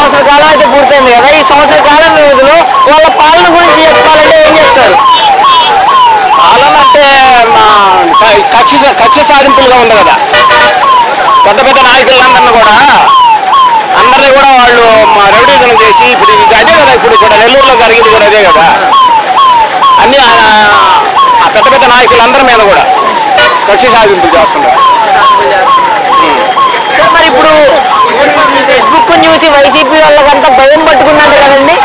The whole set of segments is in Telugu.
సంవత్సర కాలం అయితే పూర్తయింది కదా, ఈ సంవత్సర కాలం వ్యవధిలో వాళ్ళ పాలన గురించి చెప్పాలంటే ఏం చెప్తారు? పాలన అంటే కక్ష సాధింపులుగా ఉంది కదా, పెద్ద పెద్ద నాయకులందరినీ కూడా వాళ్ళు రౌడీజనం చేసి ఇప్పుడు అదే కదా, ఇప్పుడు కూడా నెల్లూరులో జరిగింది కూడా అదే కదా, అన్ని ఆ పెద్ద పెద్ద నాయకులందరి మీద కూడా కక్ష సాధింపులు చేస్తున్నారు. మరి ఇప్పుడు ఫేస్బుక్ చూసి వైసీపీ వాళ్ళకంతా భయం పట్టుకున్నట్టు కదండి?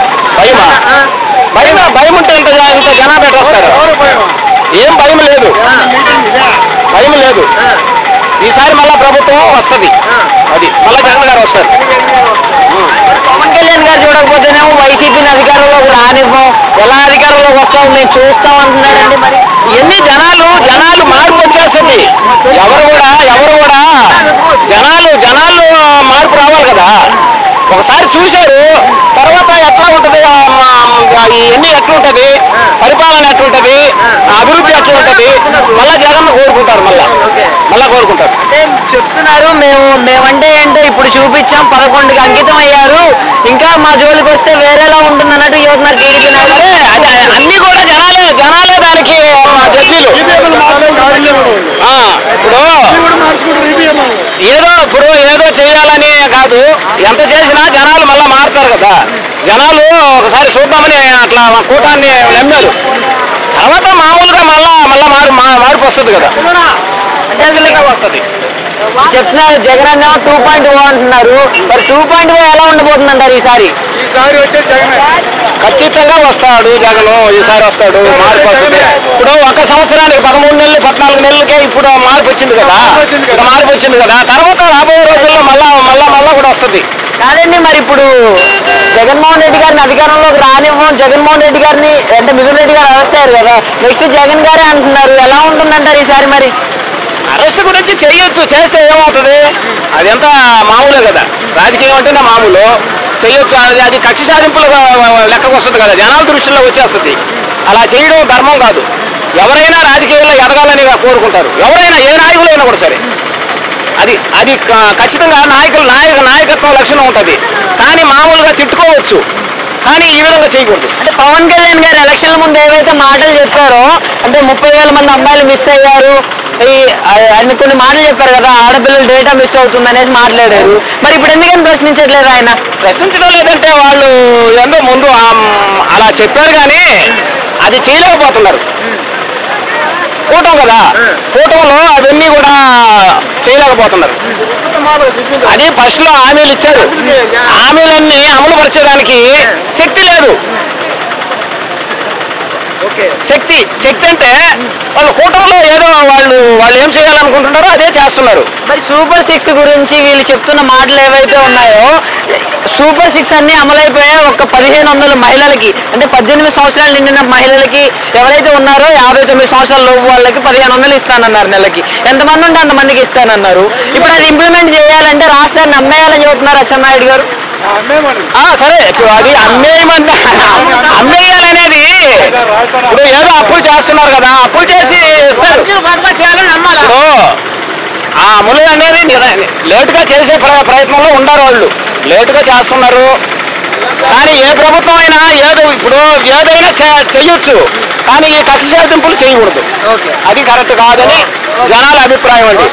భయం ఉంటే ఇంత జనాభా ఎట్లా వస్తారు? ఏం భయం లేదు. ఈసారి మళ్ళా ప్రభుత్వం వస్తుంది, అది మళ్ళా జగన్ గారు వస్తారు. పవన్ కళ్యాణ్ గారు చూడకపోతేనేమో వైసీపీని అధికారంలోకి రానివ్వం, ఎలా అధికారంలోకి వస్తాం మేము చూస్తాం అంటున్నాడండి. మరి ఇవన్నీ జనాలు మార్పు వచ్చేస్తుంది. ఎవరు కూడా జనాలు మార్పు రావాలి కదా. ఒకసారి చూశారు, తర్వాత ఎట్లా ఉంటుంది, ఇవన్నీ ఎట్లుంటది, పరిపాలన ఎట్లుంటది, అభివృద్ధి ఎట్లుంటది, మళ్ళా జగన్ కోరుకుంటారు, మళ్ళా కోరుకుంటారు. అంటే చెప్తున్నారు మేమంటే ఏంటో ఇప్పుడు చూపించాం, 11కి అంకితం అయ్యారు, ఇంకా మా జోలికి వస్తే వేరేలా ఉంటుంది అన్నట్టు యువతన్నారు టీడీపీ నాయకులు. అన్ని కూడా జనాలే దానికి జడ్జీలు. ఇప్పుడు ఏదో చేయాలని కాదు, ఎంత చేసినా జనాలు మళ్ళా మారుతారు కదా. జనాలు ఒకసారి చూద్దామని అట్లా కూటాన్ని నమ్మారు, తర్వాత మామూలుగా మళ్ళా మార్పు వస్తుంది కదా, వస్తుంది. చెప్తున్నారు జగన్ అన్న 2.0 అంటున్నారు, మరి 2.0 ఎలా ఉండబోతుంది అంటారు ఈసారి? వచ్చే జగన్ ఖచ్చితంగా వస్తాడు. జగన్ ఈసారి వస్తాడు, మార్పు వస్తుంది. ఇప్పుడు ఒక సంవత్సరానికి 13 నెలలు 14 నెలలకే ఇప్పుడు మార్పు వచ్చింది కదా, తర్వాత రాబోయే రోజుల్లో మళ్ళా కూడా వస్తుంది. కాదండి, మరి ఇప్పుడు జగన్మోహన్ రెడ్డి గారిని అధికారంలోకి రానివ్వం, జగన్మోహన్ రెడ్డి గారిని అంటే మిథున్ రెడ్డి గారు అరెస్ట్ అయ్యారు కదా, నెక్స్ట్ జగన్ గారే అంటున్నారు, ఎలా ఉంటుందంటారు ఈసారి? మరి అరెస్ట్ గురించి చేయొచ్చు, చేస్తే ఏమవుతుంది, అది ఎంత మామూలే కదా, రాజకీయం అంటేనే మామూలు. చేయొచ్చు, అది కక్ష సాధింపులుగా లెక్కకు వస్తుంది కదా, జనాల దృష్టిలో వచ్చేస్తుంది. అలా చేయడం ధర్మం కాదు. ఎవరైనా రాజకీయాల్లో ఎదగాలని కోరుకుంటారు, ఎవరైనా ఏ నాయకులైనా కూడా సరే. అది ఖచ్చితంగా నాయకత్వం లక్షణం ఉంటుంది. కానీ మామూలుగా తిట్టుకోవచ్చు, కానీ ఈ విధంగా చేయకూడదు. అంటే పవన్ కళ్యాణ్ గారు ఎలక్షన్ల ముందు ఏవైతే మాటలు చెప్పారో, అంటే 30,000 మంది అమ్మాయిలు మిస్ అయ్యారు, ఆయన కొన్ని మాటలు చెప్పారు కదా, ఆడపిల్లలు డేటా మిస్ అవుతుంది అనేసి మాట్లాడారు. మరి ఇప్పుడు ఎందుకని ప్రశ్నించట్లేదు ఆయన? ప్రశ్నించడం లేదంటే వాళ్ళు ఎంతో ముందు అలా చెప్పారు, కానీ అది చేయలేకపోతున్నారు. కూటంలో అవన్నీ కూడా చేయలేకపోతున్నారు. అది ఫస్ట్ లో హామీలు ఇచ్చారు, హామీలన్నీ అమలు పరిచేదానికి శక్తి లేదు. శక్తి అంటే వాళ్ళు కూటంలో ఏదో వాళ్ళు ఏం చేయాలనుకుంటున్నారో అదే చేస్తున్నారు. మరి సూపర్ 6 గురించి వీళ్ళు చెప్తున్న మాటలు ఏవైతే ఉన్నాయో, సూపర్ 6 అన్ని అమలైపోయాయి. ఒక 1500 మహిళలకి, అంటే 18 సంవత్సరాలు నిండిన మహిళలకి ఎవరైతే ఉన్నారో 59 సంవత్సరాల లోపు వాళ్ళకి 1500 ఇస్తానన్నారు నెలకి. ఎంతమంది ఉంటే అంతమందికి ఇస్తానన్నారు. ఇప్పుడు అది ఇంప్లిమెంట్ చేయాలంటే రాష్ట్రాన్ని అమ్మేయాలని చెబుతున్నారు అచ్చెన్నాయుడు గారు. సరే, ఇప్పుడు అది అమ్మేయాలనేది ఇప్పుడు ఏదో అప్పులు చేస్తున్నారు కదా, అప్పులు చేసి ఇస్తారు. ఆ అమలు అనేది లేటుగా చేసే ప్రయత్నంలో ఉండరు, వాళ్ళు లేటుగా చేస్తున్నారు. కానీ ఏ ప్రభుత్వం అయినా ఏదైనా చెయ్యొచ్చు, కానీ ఈ కక్ష సాధింపులు చేయకూడదు. అది కరెక్ట్ కాదని జనాల అభిప్రాయం అండి.